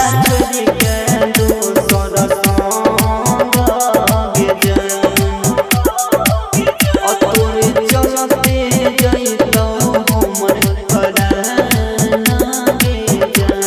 छोड़ के दोसर संग गे जान तोरे चलते जइतौ हमर परान गे जान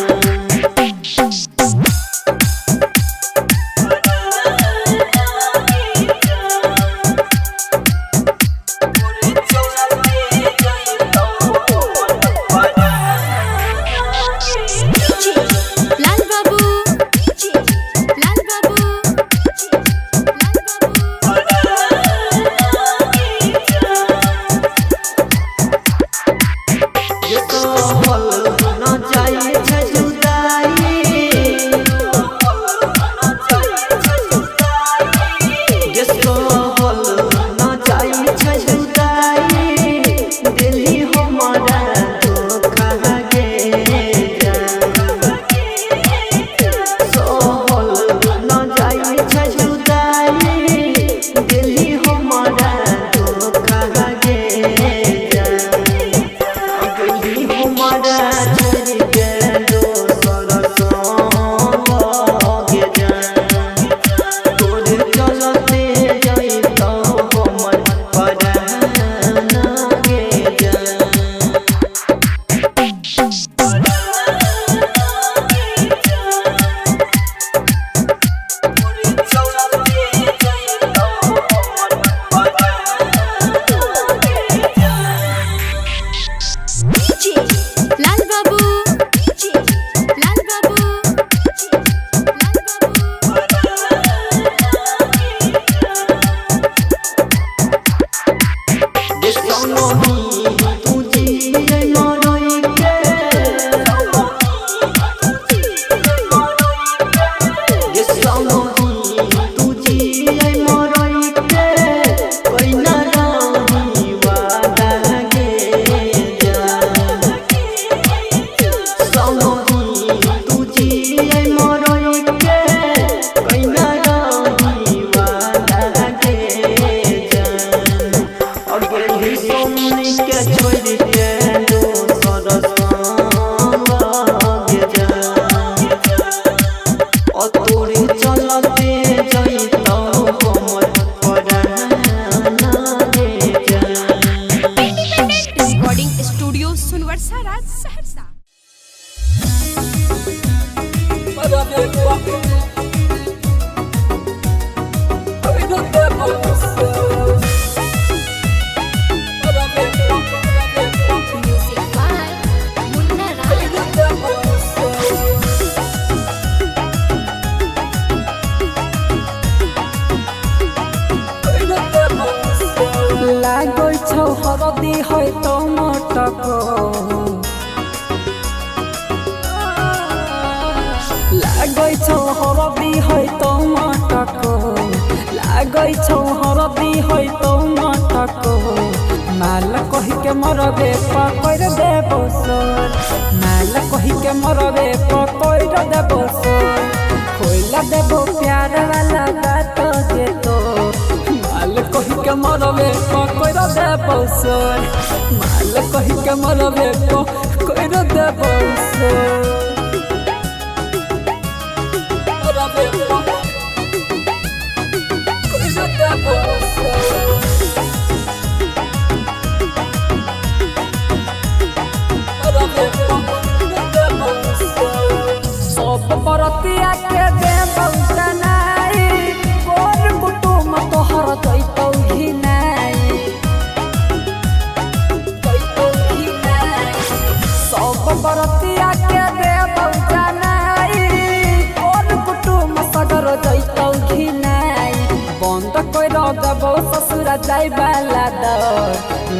हरदी है टमाटको लागै छौ हरदी है टमाटको लागै छौ हरदी है टमाटको माल कहि के मरबे पकड़ देबो सोर माल कहि के मरबे पकड़ देबो सोर खोइला देबो प्यार वाला बात जे तो माल कहि के मरबे पकड़ देबो सोर माल कहि के मरबे पकड़ देबो सोर मरबे पकड़ देबो सोर बरतिया के दे बहुतनाई कोर कुटुम तोहर दैतौ घिनाई सब बरतिया के दे बहुतनाई कोर कुटुम सगर दैतौ घिनाई बंद कर देबो ससुर जाय बाला दर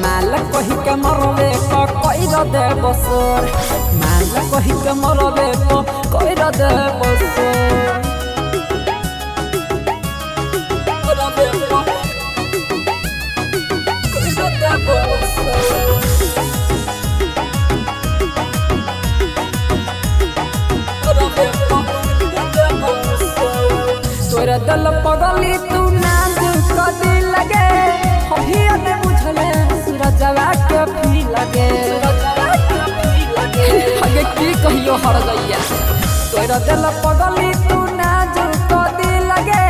माल कहि के मरबे कइर देबो सोर माल कहि के मरबे कइर देबो सोर मरबे कइर देबो सोर मरबे कइर देबो सोर तोरा दल पगली तू नाजुक कदी लगे हहिया में बुझले सूरजवा के भी लगे हगे की कहियो हर गैया तोरा दिल पगली तू नाजुक दी लगे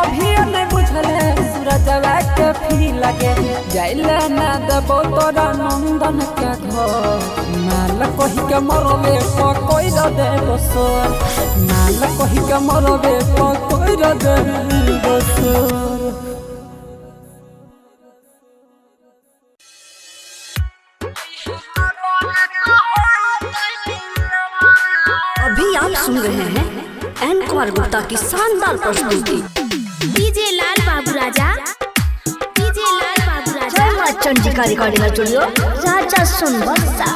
अभी नहीं बुझले सूरजवा के फी लगे जाइला ना देबो तोरा नंदन के घर नाल कहि के मरबे कोई देबो सोर नाल कहि के मरबे कोई देबो सोर। अभी आप सुन रहे हैं एन कुमार गुप्ता की शानदार प्रस्तुति। डीजे लाल बाबू राजा, डीजे लाल बाबू राजा। जय मां चंडिका रिकॉर्डिंग स्टूडियो राजा सोनबरसा।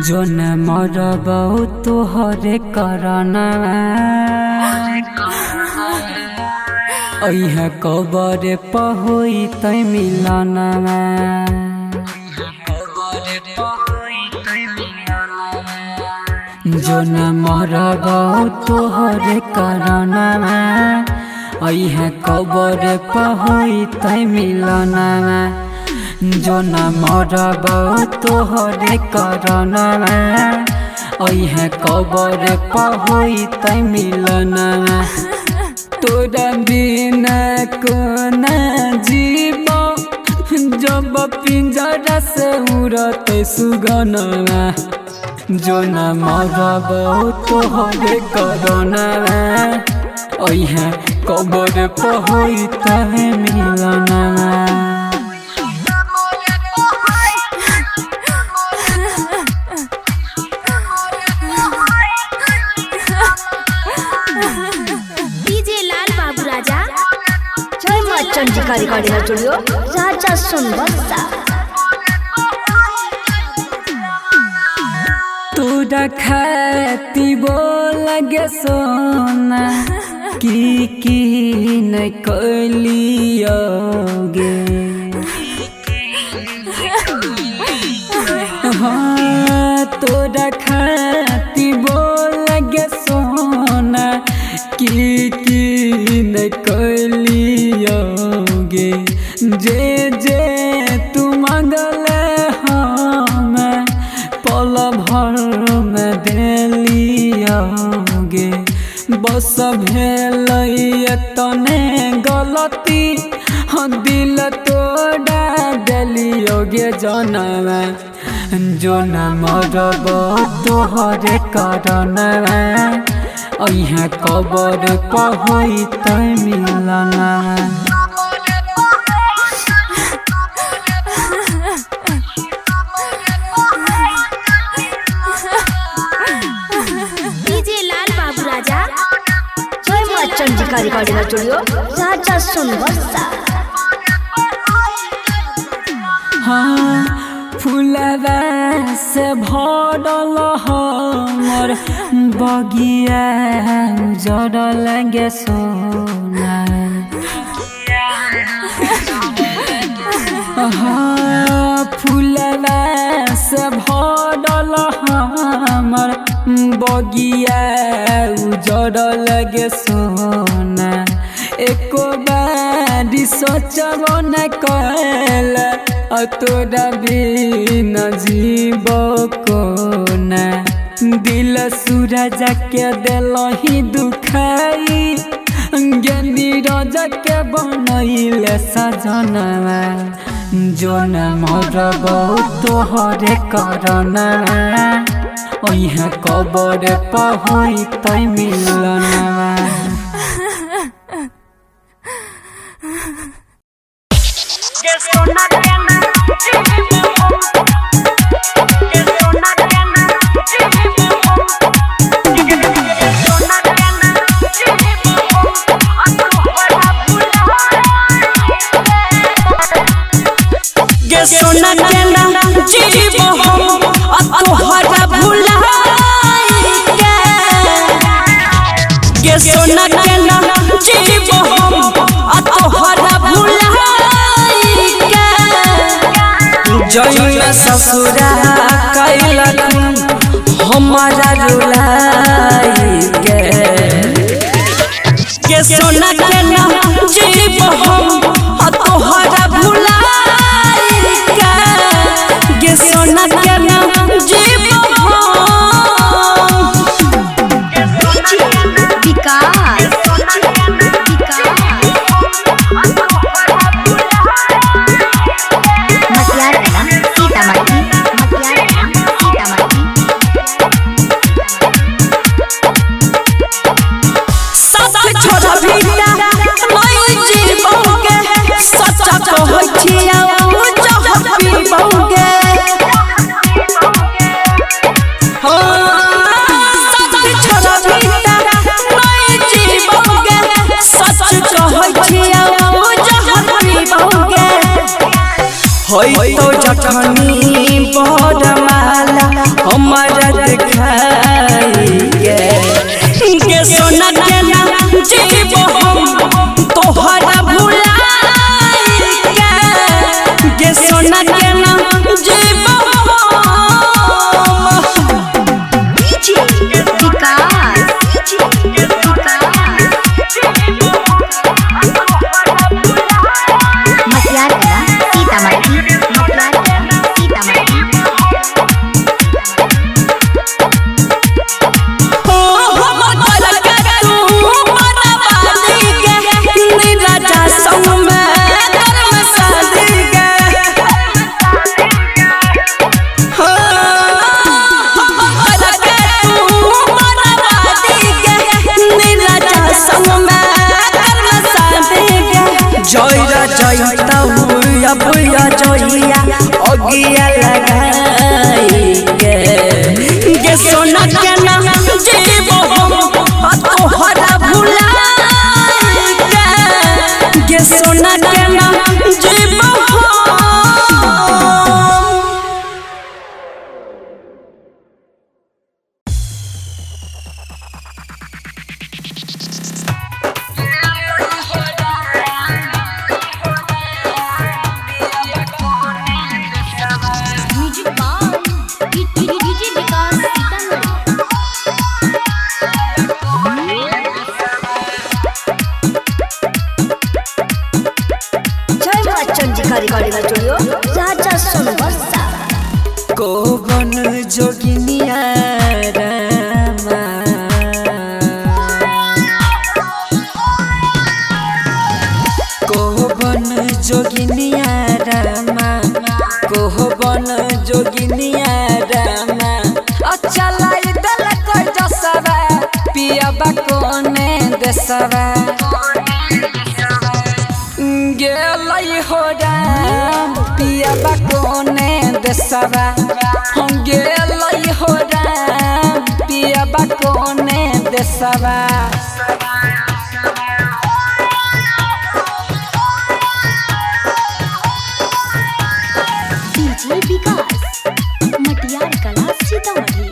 जो न मरबौ तोहरे करना अइह कबर पहोई तै मिलना जो न मरबौ तोहरे करना अइह कबर पहोई तै मिलना जो न मरबौ तोहरे करना अइह कबर पहोई तै मिलना तोरा बिना कोना जीव जब पिंजरा से उड़ते सुगना जो न मरबौ तोहरे करना अइह कबर पहोई तै मिलना। चंडिका रिकॉर्डिंग स्टूडियो राजा सोनबरसा। तोरा खाती बोल गे सोना की न कलियोगे हाँ तोरा खाती बोल गे सोना की न कलियोगे जे जे तू मंगले हम पल भर में देलियोगे बस भेल तने गलती दिल तोड़ा देलियोगे जनवा जो न मरबौ तोहरे करना अइह कबर पहोई तै मिलना। डीजे लाल बाबू राजा, जय मां चंडिका रिकॉर्डिंग स्टूडियो राजा सोनबरसा। हाँ फूलवा से भरल हमर बगिया जड़ल गे सोना हाँ फूलवा से भरल हमर बगिया उजड़ल गे सोना एको बारी सोचब न कल तोरा बिना जीव कोना दिल सूरज के दिलही दुखाई नीरज के बनैले सजनवा जो न मरबौ तोहरे करना अइह कबर पहोई तै मिलना। सोना के नाम जीव हम तोहरा भुलाई के सोना के नाम जीव हम तोहरा भुलाई के जइया ससुरा कैलक हमारा रुलाई के सोना के नाम जीव हम तोहरा भुलाई सोना के नाम जी होई तो जखनी बरमाला हमारा दिखाई गे सोना के ना जीव हम तोहरा भुलाई गे सोना के ना जीव जयरा जयता हुआ बुया जइया अगिया लगाई गे सोना के ना जीव हम तोहरा भुलाई गे सोना के ना जीव कोवन जोगिनिया रामा कोवन जोगिनिया रामा कोवन जोगिनिया रामा अच्छा लाई दल कोई जसवा पिया बकोने देसवा गेलाई हो राम पिया बकोने देसवा हम गेलाई हो राम पिया बकोने देसवा डीजे विकास मटियार कला सीतामढ़ी।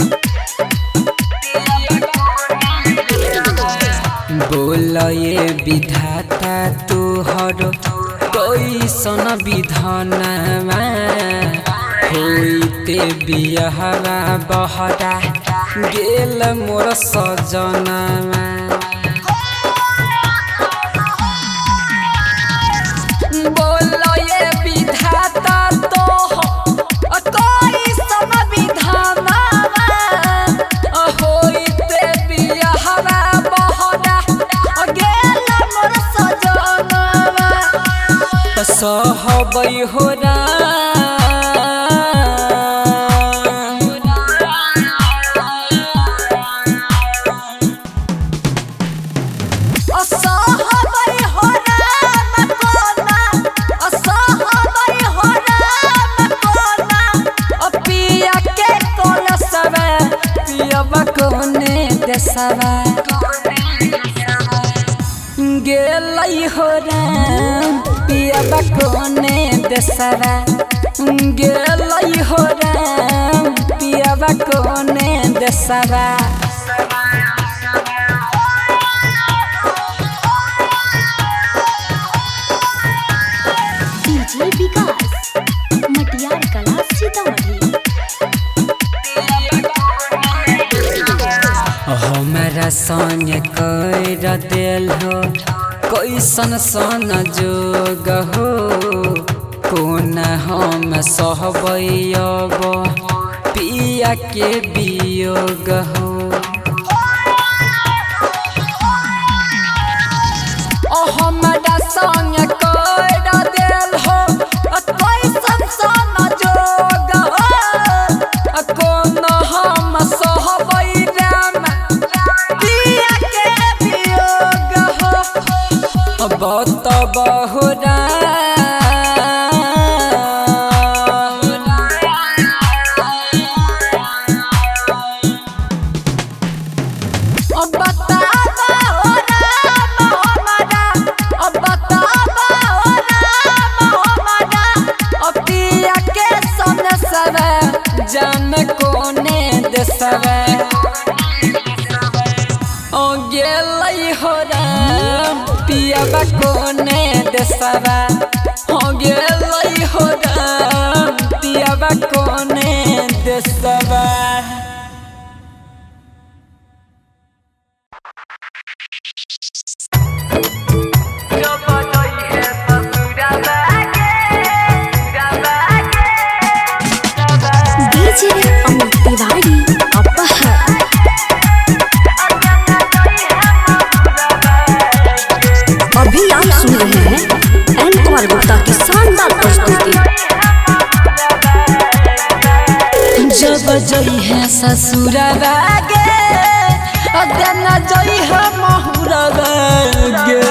बोल ये विधाता तोहर कैसन विधानमा होइते बियाहवा बहरा गेल मोर सजनमा बोल ये विधाता तोहर कैसन विधानमा होइते बियाहवा बहरा गेल मोर सजनमा सहबै हो गेलै हो राम पिया बकोने देसवा गेलै हो राम पिया बकोने देसवा डीजे विकास मटियार कला सीतामढ़ी। हमारा संग कर दिल हो कैसन सन जोग हो कोना हम सहबै अब पिया के वियोग हो हमारा संग कर दिल हो कैसन सन जोग हो कोना हम सहबै बहुत बहुरा पिया देशवा ओ गेलै हो राम पियाबा कोने देशवा ओ गेलै हो राम पियाबा कोने देशवा डीजे अमित तिवारी अपहर अभी आप सुन रहे हैं एन कुमार गुप्ता की शानदार प्रस्तुति। जब जई है ससुरवा गे अदना जई है महुरवा गे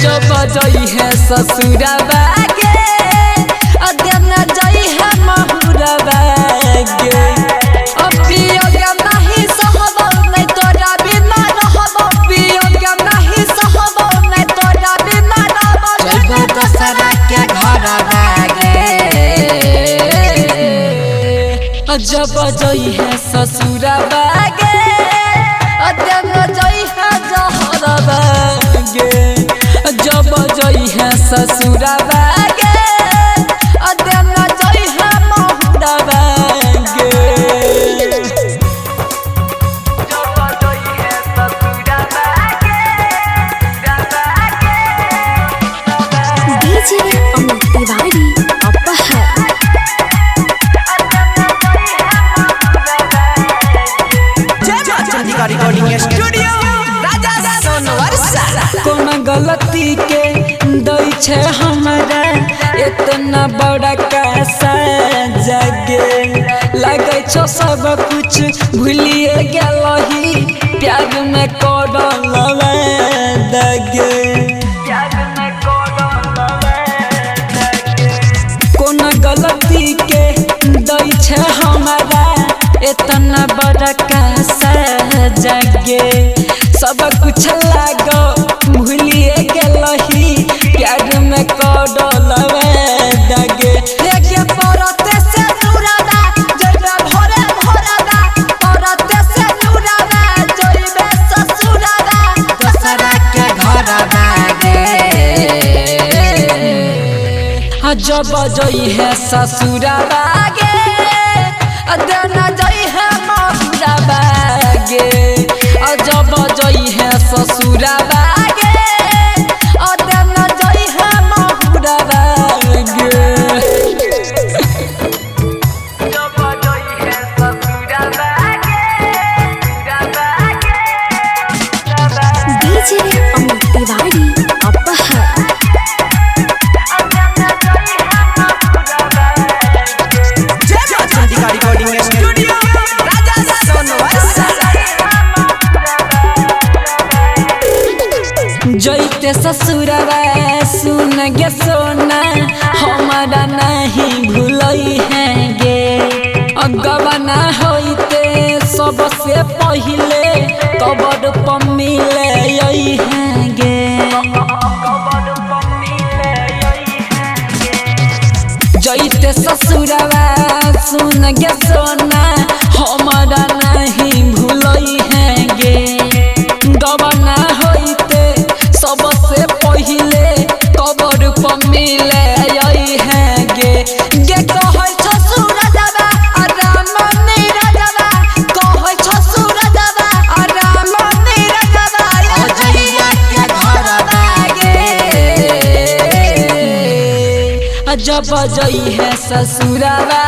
जब जई है ससुरवा गे अदना जई है महुरवा गे अपियो के नहीं सहब नहीं तोरा बिना रहब पियो के नहीं सहब नहीं तोरा बिना रहब जब दसरा के घरवा गे जब जई है ससुरवा गे अदना जई है जहरवा गे जब जई है ससुरवा गे अदना जई है महुरवा गे जब जई है ससुरवा गे डीजे अमित तिवारी अपहर रिकॉर्डिंग स्टूडियो राजा सोनवर्षा कोन गलती के दई छे हमरा इतना बड़ा कैसा जगे लगे छो सब कुछ भूलिए गेलही प्यार में कोडल दगे कोन गलती के दई छे हमरा इतना बड़ा कैसा जगे सब कुछ लागो भूलिए गेलही प्यार में कोडल दगे लेके परते से नुरादा जइबे भोरे भोरादा परते से नुरादा जइबे ससुरादा दसरा के घरवा गे जब जई है ससुरावा गे अदना जई है महुरवा गे जब जई है ससुरवा गे अदना जई है महुरवा गे जब जई है ससुरवा गे डीजे अमित तिवारी अपहर रिकॉर्डिंग स्टूडियो राजा सोनवर्षा जइते ससुरवा सुन गे सोना हमारा नहीं भूलई है गे अगवाना होइते सबसे पहिले कबर पर मिले है गे जइते ससुरवा सुन गे सोना हमारा नहीं भूलई है गे गवाना होइते सबसे पहिले कबर पर मिले है गे गे कहै छ सूरजवा आराम नीरजवा कहै छ सूरजवा आराम नीरजवा अजइया के घरवा गे जब जई है ससुरवा